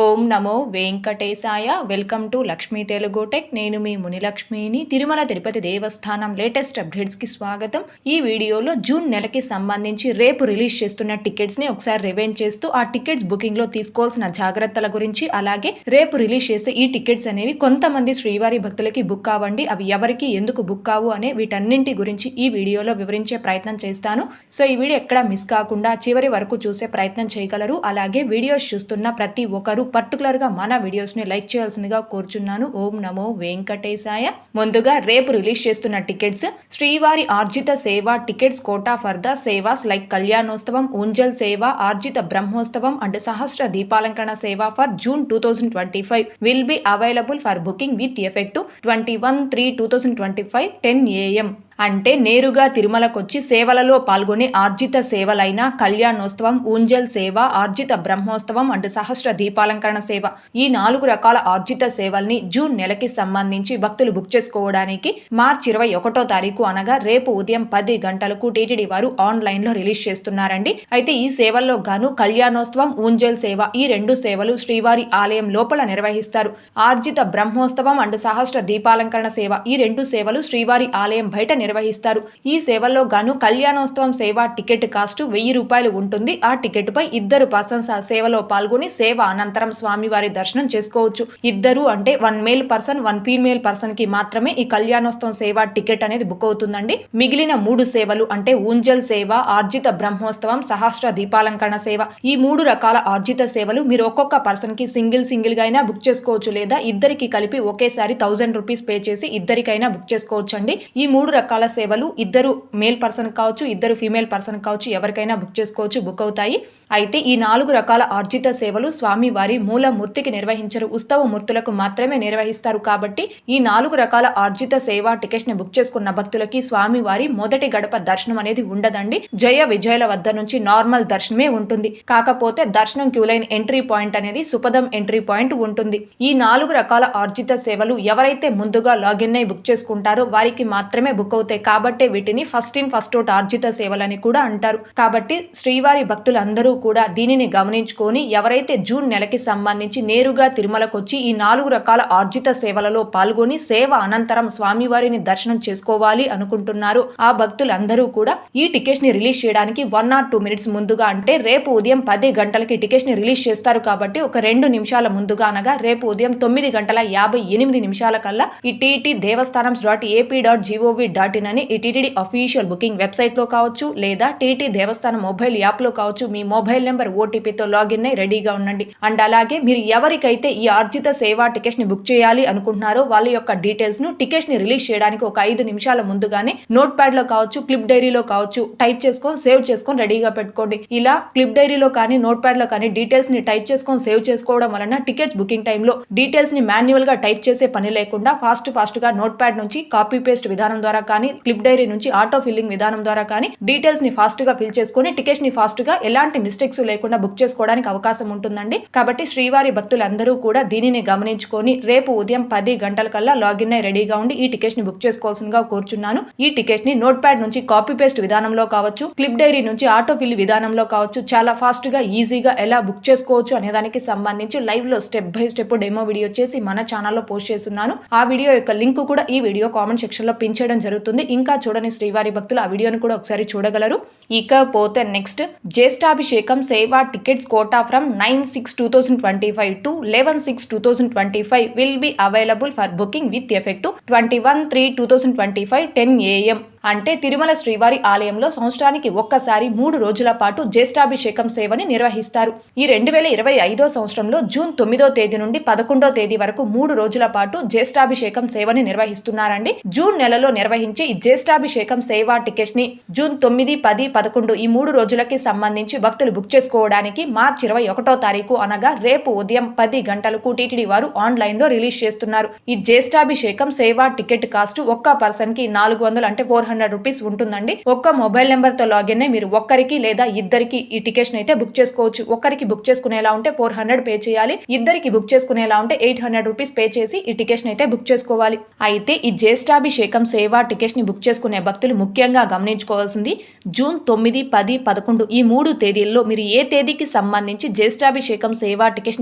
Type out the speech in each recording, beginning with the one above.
Om Namo Venkatesaya. Welcome to Lakshmi Telugu tech. నేను మీ మునిలక్ష్మిని. తిరుమల తిరుపతి దేవస్థానం latest అప్డేట్స్కి స్వాగతం. ఈ వీడియోలో జూన్ నెలకి సంబంధించి రేపు రిలీజ్ చేస్తున్న టికెట్స్ని ఒకసారి రివైండ్ చేస్తూ ఆ టికెట్స్ బుకింగ్లో తీసుకోవాల్సిన జాగ్రత్తల గురించి, అలాగే రేపు రిలీజ్ చేసే ఈ టికెట్స్ అనేవి కొంతమంది శ్రీవారి భక్తులకి బుక్ కావండి, అవి ఎవరికి ఎందుకు బుక్ కావు అనే వీటన్నింటి గురించి ఈ వీడియోలో వివరించే ప్రయత్నం చేస్తాను. సో ఈ వీడియో ఎక్కడ మిస్ కాకుండా చివరి వరకు చూసే ప్రయత్నం చేయగలరు. అలాగే వీడియోస్ చూస్తున్న ప్రతి ఒక్కరు పర్టికులర్గా మన వీడియోస్ని లైక్ చేయాల్సిందిగా కోరుచున్నాను. ఓం నమో వెంకటేశాయ. ముందుగా రేపు రిలీజ్ చేస్తున్న tickets: Srivari Arjitha Seva tickets quota for the sevas like Kalyanotsavam, Unjal Seva, Arjitha Brahmotsavam and Sahasra Deepalankarana Seva for June 2025 will be available for booking with effect to 21/3/2025 10 AM. అంటే నేరుగా తిరుమలకొచ్చి సేవలలో పాల్గొని ఆర్జిత సేవలైన కళ్యాణోత్సవం, ఊంజల్ సేవ, ఆర్జిత బ్రహ్మోత్సవం అండ్ సహస్ర దీపాలంకరణ సేవ, ఈ 4 రకాల ఆర్జిత సేవల్ని జూన్ నెలకి సంబంధించి భక్తులు బుక్ చేసుకోవడానికి మార్చి 21వ తారీఖు అనగా రేపు ఉదయం 10 గంటలకు టీటీడీ వారు ఆన్లైన్లో రిలీజ్ చేస్తున్నారండి. అయితే ఈ సేవల్లో గాను కళ్యాణోత్సవం, ఊంజల్ సేవ, ఈ 2 సేవలు శ్రీవారి ఆలయం లోపల నిర్వహిస్తారు. ఆర్జిత బ్రహ్మోత్సవం అండ్ సహస్ర దీపాలంకరణ సేవ, ఈ 2 సేవలు శ్రీవారి ఆలయం బయట నిర్వహిస్తారు. ఈ సేవల్లో గాను కళ్యాణోత్సవం సేవ టికెట్ కాస్ట్ 1000 రూపాయలు ఉంటుంది. ఆ టికెట్ పై 2 పర్సన్స్ ఆ సేవలో పాల్గొని సేవ అనంతరం స్వామివారి దర్శనం చేసుకోవచ్చు. ఇద్దరు అంటే 1 మేల్ పర్సన్ 1 ఫీమేల్ పర్సన్ కి మాత్రమే ఈ కళ్యాణోత్సవం సేవ టికెట్ అనేది బుక్ అవుతుందండి. మిగిలిన 3 సేవలు అంటే ఊంజల్ సేవ, ఆర్జిత బ్రహ్మోత్సవం, సహస్ర దీపాలంకరణ సేవ, ఈ 3 రకాల ఆర్జిత సేవలు మీరు ఒక్కొక్క పర్సన్ కి సింగిల్ గా అయినా బుక్ చేసుకోవచ్చు, లేదా ఇద్దరికి కలిపి ఒకేసారి 1000 రూపీస్ పే చేసి ఇద్దరికైనా బుక్ చేసుకోవచ్చు అండి. ఈ 3 రకాల సేవలు ఇద్దరు మేల్ పర్సన్ కావచ్చు, ఇద్దరు ఫీమేల్ పర్సన్ కావచ్చు, ఎవరికైనా బుక్ చేసుకోవచ్చు, బుక్ అవుతాయి. అయితే ఈ 4 రకాల ఆర్జిత సేవలు స్వామివారి మూల మూర్తికి నిర్వహించరు, ఉత్సవ మూర్తులకు మాత్రమే నిర్వహిస్తారు. కాబట్టి ఈ 4 రకాల ఆర్జిత సేవ టికెట్స్ ని బుక్ చేసుకున్న భక్తులకి స్వామివారి మొదటి గడప దర్శనం అనేది ఉండదండి. జయ విజయల వద్ద నుంచి నార్మల్ దర్శనమే ఉంటుంది. కాకపోతే దర్శనం క్యూ లైన్ ఎంట్రీ పాయింట్ అనేది సుపదం ఎంట్రీ పాయింట్ ఉంటుంది. ఈ 4 రకాల ఆర్జిత సేవలు ఎవరైతే ముందుగా లాగిన్ అయి బుక్ చేసుకుంటారో వారికి మాత్రమే బుక్ అవుతాయి. కాబట్టి వీటిని ఫస్ట్ ఇన్ ఫస్ట్ అవుట్ ఆర్జిత సేవలని కూడా అంటారు. కాబట్టి శ్రీవారి భక్తులందరూ కూడా దీనిని గమనించుకొని ఎవరైతే జూన్ నెలకి సంబంధించి నేరుగా తిరుమలకు వచ్చి ఈ 4 రకాల ఆర్జిత సేవలలో పాల్గొని సేవ అనంతరం స్వామివారిని దర్శనం చేసుకోవాలి అనుకుంటున్నారు, ఆ భక్తులందరూ కూడా ఈ టికెట్స్ ని రిలీజ్ చేయడానికి 1 or 2 minutes ముందుగా, అంటే రేపు ఉదయం 10 గంటలకి టికెట్స్ ని రిలీజ్ చేస్తారు కాబట్టి ఒక 2 నిమిషాల ముందుగా అనగా రేపు ఉదయం 9:58 కల్లా ఈ tt.devasthanams.ap.gov.in అని ఈ టీటీడీ అఫీషియల్ బుకింగ్ వెబ్సైట్ లో కావచ్చు, లేదా టీటీ దేవస్థానం మొబైల్ యాప్ లో కావచ్చు, మీ మొబైల్ నెంబర్ ఓటీపీతో లాగిన్ అయి రెడీగా ఉండండి. అండ్ అలాగే మీరు ఎవరికైతే ఈ ఆర్జిత సేవా టికెట్స్ ని బుక్ చేయాలి అనుకుంటున్నారో వాళ్ళ యొక్క డీటెయిల్స్ ను టికెట్స్ ని రిలీజ్ చేయడానికి ఒక 5 నిమిషాల ముందుగానే నోట్ ప్యాడ్ లో కావచ్చు, క్లిప్ డైరీలో కావచ్చు టైప్ చేసుకొని సేవ్ చేసుకొని రెడీగా పెట్టుకోండి. ఇలా క్లిప్ డైరీలో కానీ నోట్ ప్యాడ్ లో కానీ డీటెయిల్స్ ని టైప్ చేసుకొని సేవ్ చేసుకోవడం వలన టికెట్స్ బుకింగ్ టైంలో డీటెయిల్స్ ని మాన్యువల్ గా టైప్ చేసే పని లేకుండా ఫాస్ట్ గా నోట్ ప్యాడ్ నుంచి కాపీ పేస్ట్ విధానం ద్వారా కానీ, క్లిప్ డైరీ నుంచి ఆటో ఫిల్లింగ్ విధానం ద్వారా కానీ డీటెయిల్స్ ని ఫాస్ట్ గా ఫిల్ చేసుకొని టికెట్స్ ని ఫాస్ట్ గా ఎలాంటి మిస్టేక్స్ లేకుండా బుక్ చేసుకోవడానికి అవకాశం ఉంటుందండి. కాబట్టి శ్రీవారి భక్తులందరూ కూడా దీనిని గమనించుకొని రేపు ఉదయం 10 గంటల కల్లా లాగిన్ అయి రెడీగా ఉండి ఈ టికెట్స్ ని బుక్ చేసుకోవాల్సిందిగా కోరుచున్నాను. ఈ టికెట్స్ ని నోట్ ప్యాడ్ నుంచి కాపీ పేస్ట్ విధానంలో కావచ్చు, క్లిప్ డైరీ నుంచి ఆటో ఫిల్ విధానంలో కావచ్చు, చాలా ఫాస్ట్ గా ఈజీగా ఎలా బుక్ చేసుకోవచ్చు అనే దానికి సంబంధించి లైవ్ లో step by step demo video చేసి మన ఛానల్లో పోస్ట్ చేస్తున్నాను. ఆ వీడియో యొక్క లింక్ కూడా ఈ వీడియో కామెంట్ సెక్షన్ లో పిన్ చేయడం జరుగుతుంది. ఇంకా చూడని శ్రీవారి భక్తులు ఆ వీడియోని కూడా ఒకసారి చూడగలరు. ఇకపోతే నెక్స్ట్, జ్యేష్ఠాభిషేకం సేవా tickets quota from 9/6/2025 to 11/6/2025 will be available for booking with effect to 21/3/2025 10 AM. అంటే తిరుమల శ్రీవారి ఆలయంలో సంవత్సరానికి ఒక్కసారి 3 రోజుల పాటు జ్యేష్ఠాభిషేకం సేవని నిర్వహిస్తారు. ఈ 2025 సంవత్సరంలో జూన్ 9వ తేదీ నుండి 11వ తేదీ వరకు 3 రోజుల పాటు జ్యేష్ఠాభిషేకం సేవని నిర్వహిస్తున్నారండి. జూన్ నెలలో నిర్వహించే ఈ జ్యేష్ఠాభిషేకం సేవా టికెట్స్ ని జూన్ 9, 10, 11 ఈ 3 రోజులకి సంబంధించి భక్తులు బుక్ చేసుకోవడానికి మార్చి 21వ తారీఖు అనగా రేపు ఉదయం 10 గంటలకు టీటీడీ వారు ఆన్లైన్ లో రిలీజ్ చేస్తున్నారు. ఈ జ్యేష్ఠాభిషేకం సేవా టికెట్ కాస్ట్ ఒక్క పర్సన్ కి 400 అంటే 400 రూపీస్ ఉంటుందండి. ఒక్క మొబైల్ నెంబర్ తో లాగిన్ మీరు ఒక్కరికి లేదా ఇద్దరికి ఈ టికెట్స్ అయితే బుక్ చేసుకోవచ్చు. ఒక్కరికి బుక్ చేసుకునేలా ఉంటే 400 పే చేయాలి. ఇద్దరికి బుక్ చేసుకునేలా ఉంటే 800 రూపీస్ పే చేసి ఈ టికెట్స్ అయితే బుక్ చేసుకోవాలి. అయితే ఈ జ్యేష్ఠాభిషేకం సేవా టికెట్స్ ని బుక్ చేసుకునే భక్తులు ముఖ్యంగా గమనించుకోవాల్సింది జూన్ 9, 10, 11 ఈ 3 తేదీల్లో మీరు ఏ తేదీకి సంబంధించి జ్యేష్ఠాభిషేకం సేవా టికెట్స్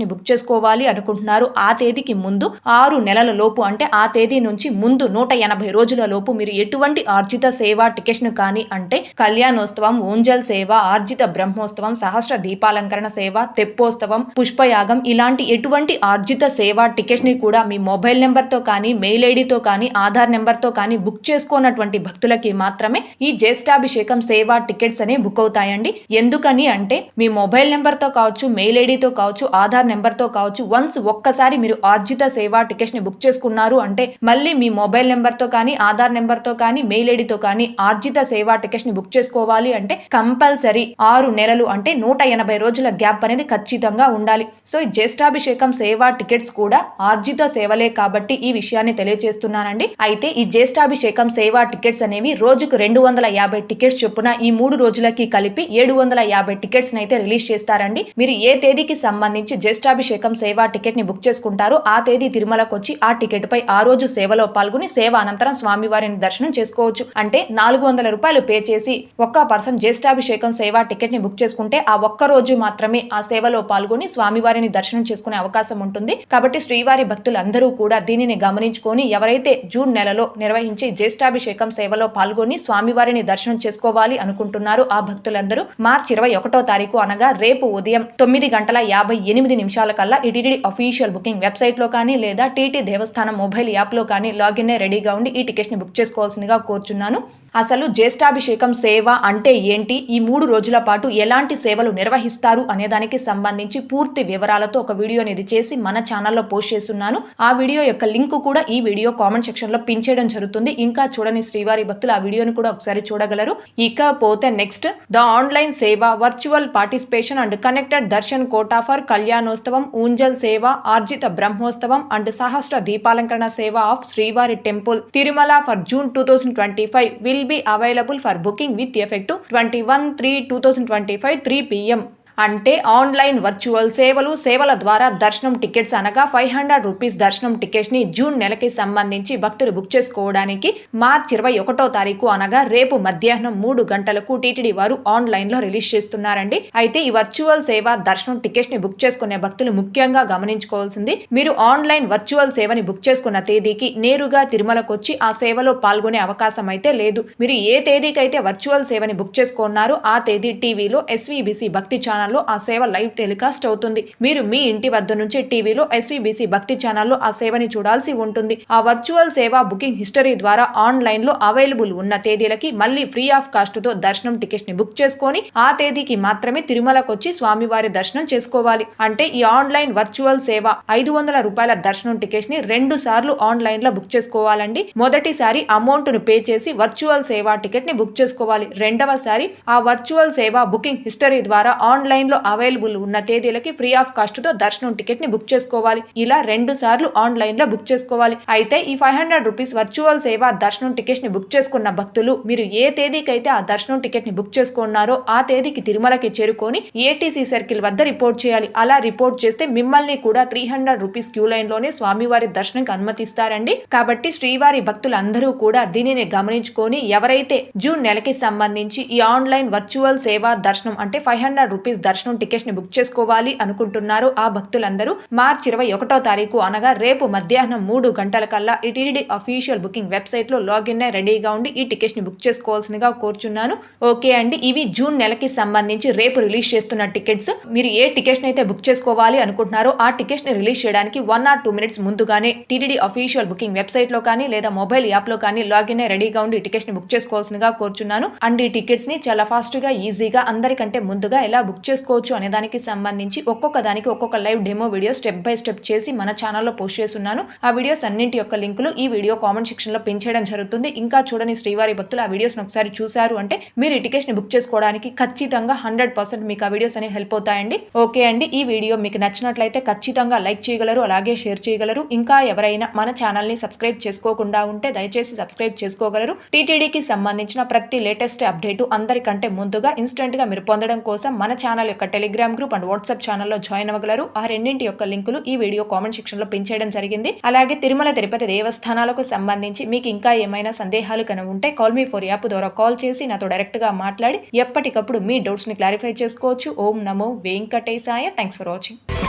ని బుక్ చేసుకోవాలి అనుకుంటున్నారు ఆ తేదీకి ముందు 6 నెలల లోపు అంటే ఆ తేదీ నుంచి ముందు 180 రోజుల లోపు మీరు ఎటువంటి ఆర్జిత సేవా టికెట్స్ ను కానీ అంటే కళ్యాణోత్సవం, ఊంజల్ సేవ, ఆర్జిత బ్రహ్మోత్సవం, సహస్ర దీపాలంకరణ సేవ, తెప్పోత్సవం, పుష్పయాగం ఇలాంటి ఎటువంటి ఆర్జిత సేవా టికెట్స్ ని కూడా మీ మొబైల్ నెంబర్ తో కానీ మెయిల్ ఐడితో కానీ ఆధార్ నెంబర్ తో కానీ బుక్ చేసుకోనటువంటి భక్తులకి మాత్రమే ఈ జ్యేష్ఠాభిషేకం సేవా టికెట్స్ అనేవి బుక్ అవుతాయండి. ఎందుకని అంటే మీ మొబైల్ నెంబర్ తో కావచ్చు, మెయిల్ ఐడితో కావచ్చు, ఆధార్ నెంబర్ తో కావచ్చు, వన్స్ ఒక్కసారి మీరు ఆర్జిత సేవా టికెట్స్ ని బుక్ చేసుకున్నారు అంటే మళ్ళీ మీ మొబైల్ నెంబర్ తో కానీ ఆధార్ నెంబర్ తో కానీ మెయిల్ ఐడితో కానీ ఆర్జిత సేవా టికెట్స్ ని బుక్ చేసుకోవాలి అంటే కంపల్సరీ 6 నెలలు అంటే 180 రోజుల గ్యాప్ అనేది ఖచ్చితంగా ఉండాలి. సో ఈ జ్యేష్ఠాభిషేకం సేవా టికెట్స్ కూడా ఆర్జిత సేవలే కాబట్టి ఈ విషయాన్ని తెలియజేస్తున్నానండి. అయితే ఈ జ్యేష్ఠాభిషేకం సేవా టికెట్స్ అనేవి రోజుకు 250 టికెట్స్ చొప్పున ఈ 3 రోజులకి కలిపి 750 టికెట్స్ అయితే రిలీజ్ చేస్తారండి. మీరు ఏ తేదీకి సంబంధించి జ్యేష్ఠాభిషేకం సేవా టికెట్ ని బుక్ చేసుకుంటారో ఆ తేదీ తిరుమలకు వచ్చి ఆ టికెట్ పై ఆ రోజు సేవలో పాల్గొని సేవ అనంతరం స్వామివారిని దర్శనం చేసుకోవచ్చు. అంటే 400 రూపాయలు పే చేసి ఒక్క పర్సన్ జ్యేష్ఠాభిషేకం సేవా టికెట్ ని బుక్ చేసుకుంటే ఆ ఒక్క రోజు మాత్రమే ఆ సేవలో పాల్గొని స్వామివారిని దర్శనం చేసుకునే అవకాశం ఉంటుంది. కాబట్టి శ్రీవారి భక్తులందరూ కూడా దీనిని గమనించుకొని ఎవరైతే జూన్ నెలలో నిర్వహించి జ్యేష్ఠాభిషేకం సేవలో పాల్గొని స్వామివారిని దర్శనం చేసుకోవాలి అనుకుంటున్నారో ఆ భక్తులందరూ మార్చి 21వ తారీఖు అనగా రేపు ఉదయం 9:58 కల్లా ఈ టీటీడీ అఫీషియల్ బుకింగ్ వెబ్సైట్ లో కానీ లేదా టీటీ దేవస్థానం మొబైల్ యాప్ లో కానీ లాగిన్ రెడీగా ఉండి ఈ టికెట్స్ ని బుక్ చేసుకోవాల్సిందిగా కోరుచున్నాను. అసలు జ్యేష్ఠాభిషేకం సేవ అంటే ఏంటి, ఈ 3 రోజుల పాటు ఎలాంటి సేవలు నిర్వహిస్తారు అనే దానికి సంబంధించి పూర్తి వివరాలతో ఒక వీడియో అనేది చేసి మన ఛానల్లో పోస్ట్ చేస్తున్నాను. ఆ వీడియో యొక్క లింక్ కూడా ఈ వీడియో కామెంట్ సెక్షన్ లో పిన్ చేయడం జరుగుతుంది. ఇంకా చూడని శ్రీవారి భక్తులు ఆ వీడియోని కూడా ఒకసారి చూడగలరు. ఇకపోతే next the online seva virtual participation and connected darshan quota for Kalyanotsavam, Unjal Seva, Arjitha Brahmotsavam and Sahasra Deepalankarana సేవ ఆఫ్ శ్రీవారి temple Tirumala for June 2025 will be available for booking with effect to 21/3/2025 3 PM. అంటే ఆన్లైన్ వర్చువల్ సేవల ద్వారా దర్శనం టికెట్స్ అనగా 500 రూపీస్ దర్శనం టికెట్స్ ని జూన్ నెలకి సంబంధించి భక్తులు బుక్ చేసుకోవడానికి మార్చి 21వ తారీఖు అనగా రేపు మధ్యాహ్నం 3 గంటలకు టీటీడీ వారు ఆన్లైన్ లో రిలీజ్ చేస్తున్నారండి. అయితే ఈ వర్చువల్ సేవ దర్శనం టికెట్స్ ని బుక్ చేసుకునే భక్తులు ముఖ్యంగా గమనించుకోవాల్సింది మీరు ఆన్లైన్ వర్చువల్ సేవని బుక్ చేసుకున్న తేదీకి నేరుగా తిరుమలకు వచ్చి ఆ సేవలో పాల్గొనే అవకాశం అయితే లేదు. మీరు ఏ తేదీకి అయితే వర్చువల్ సేవని బుక్ చేసుకున్నారో ఆ తేదీ టీవీలో SVBC భక్తి ఛానల్ ఆ సేవ లైవ్ టెలికాస్ట్ అవుతుంది. మీరు మీ ఇంటి వద్ద నుంచి టీవీలో SVBC భక్తి ఛానల్లో ఆ సేవని చూడాల్సి ఉంటుంది. ఆ వర్చువల్ సేవ బుకింగ్ హిస్టరీ ద్వారా ఆన్లైన్ లో అవైలబుల్ ఉన్న తేదీలకి మళ్ళీ ఫ్రీ ఆఫ్ కాస్ట్ తో దర్శనం టికెట్స్ ని బుక్ చేసుకొని ఆ తేదీకి మాత్రమే తిరుమలకు వచ్చి స్వామివారి దర్శనం చేసుకోవాలి. అంటే ఈ ఆన్లైన్ వర్చువల్ సేవ 500 రూపాయల దర్శనం టికెట్స్ ని 2 సార్లు ఆన్లైన్ లో బుక్ చేసుకోవాలండి. మొదటిసారి అమౌంట్ ను పే చేసి వర్చువల్ సేవ టికెట్ ని బుక్ చేసుకోవాలి. రెండవసారి ఆ వర్చువల్ సేవ బుకింగ్ హిస్టరీ ద్వారా ఆన్లైన్ లో అవైలబుల్ ఉన్న తేదీలకి ఫ్రీ ఆఫ్ కాస్ట్ తో దర్శనం టికెట్ ని బుక్ చేసుకోవాలి. ఇలా 2 సార్లు ఆన్లైన్ లో బుక్ చేసుకోవాలి. అయితే ఈ 500 రూపీస్ వర్చువల్ సేవ దర్శనం టికెట్స్ ని బుక్ చేసుకున్న భక్తులు మీరు ఏ తేదీకైతే ఆ దర్శనం టికెట్ ని బుక్ చేసుకున్నారో ఆ తేదీకి తిరుమలకి చేరుకొని ATC సర్కిల్ వద్ద రిపోర్ట్ చేయాలి. అలా రిపోర్ట్ చేస్తే మిమ్మల్ని కూడా 300 రూపీస్ క్యూ లైన్ లోనే స్వామివారి దర్శనానికి అనుమతిస్తారండి. కాబట్టి శ్రీవారి భక్తులందరూ కూడా దీనిని గమనించుకొని ఎవరైతే జూన్ నెలకి సంబంధించి ఈ ఆన్లైన్ వర్చువల్ సేవ దర్శనం అంటే 500 రూపీస్ దర్శనం టికెట్స్ ని బుక్ చేసుకోవాలి అనుకుంటున్నారు ఆ భక్తులందరూ మార్చి 21వ తారీఖు అనగా రేపు మధ్యాహ్నం 3 గంటల కల్లా ఈ టీటీడీ అఫీషియల్ బుకింగ్ వెబ్సైట్ లో లాగిన్ రెడీగా ఉండి ఈ టికెట్స్ ని బుక్ చేసుకోవాల్సిందిగా కోరుచున్నాను. ఓకే అండి, ఇవి జూన్ నెలకి సంబంధించి రేపు రిలీజ్ చేస్తున్న టికెట్స్. మీరు ఏ టికెట్స్ అయితే బుక్ చేసుకోవాలి అనుకుంటున్నారో ఆ టికెట్స్ ని రిలీజ్ చేయడానికి 1 or 2 minutes ముందుగానే టీటీడీ అఫీషియల్ బుకింగ్ వెబ్సైట్ లో కానీ లేదా మొబైల్ యాప్ లో కానీ లాగిన్ రెడీగా ఉండి ఈ టికెట్స్ ని బుక్ చేసుకోవాల్సిందిగా కోరుచున్నాను. అండ్ ఈ టికెట్స్ ని చాలా ఫాస్ట్ గా ఈజీగా అందరికంటే ముందుగా ఎలా బుక్ చేసుకోవచ్చు అనే దానికి సంబంధించి ఒక్కొక్క దానికి ఒక్కొక్క live demo video step by step చేసి మన ఛానల్లో పోస్ట్ చేస్తున్నాను. ఆ వీడియోస్ అన్నింటి యొక్క లింకులు ఈ వీడియో కామెంట్ సెక్షన్ లో పిన్ చేయడం జరుగుతుంది. ఇంకా చూడని శ్రీవారి భక్తులు ఆ వీడియోస్ ఒకసారి చూశారు అంటే మీరు ఈ టికెట్స్ ని బుక్ చేసుకోవడానికి ఖచ్చితంగా 100% మీకు ఆ వీడియోస్ అనేవి హెల్ప్ అవుతాయండి. ఓకే అండి, ఈ వీడియో మీకు నచ్చినట్లయితే ఖచ్చితంగా లైక్ చేయగలరు, అలాగే షేర్ చేయగలరు. ఇంకా ఎవరైనా మన ఛానల్ ని సబ్స్క్రైబ్ చేసుకోకుండా ఉంటే దయచేసి సబ్స్క్రైబ్ చేసుకోగలరు. టీటీడీకి సంబంధించిన ప్రతి లేటెస్ట్ అప్డేట్ అందరికంటే ముందుగా ఇన్స్టెంట్ గా మీరు పొందడం కోసం మన ఛానల్ యొక్క టెలిగ్రామ్ గ్రూప్ అండ్ వాట్సాప్ ఛానల్లో జాయిన్ అవ్వగలరు. ఆ రెండింటి యొక్క లింకులు ఈ వీడియో కామెంట్ సెక్షన్ లో పిన్ చేయడం జరిగింది. అలాగే తిరుమల తిరుపతి దేవస్థానాలకు సంబంధించి మీకు ఇంకా ఏమైనా సందేహాలు కనుక ఉంటే కాల్ మీ ఫోర్ యాప్ ద్వారా కాల్ చేసి నాతో డైరెక్ట్ గా మాట్లాడి ఎప్పటికప్పుడు మీ డౌట్స్ ని క్లారిఫై చేసుకోవచ్చు. ఓం నమో వెంకటేశాయ. Thanks for watching.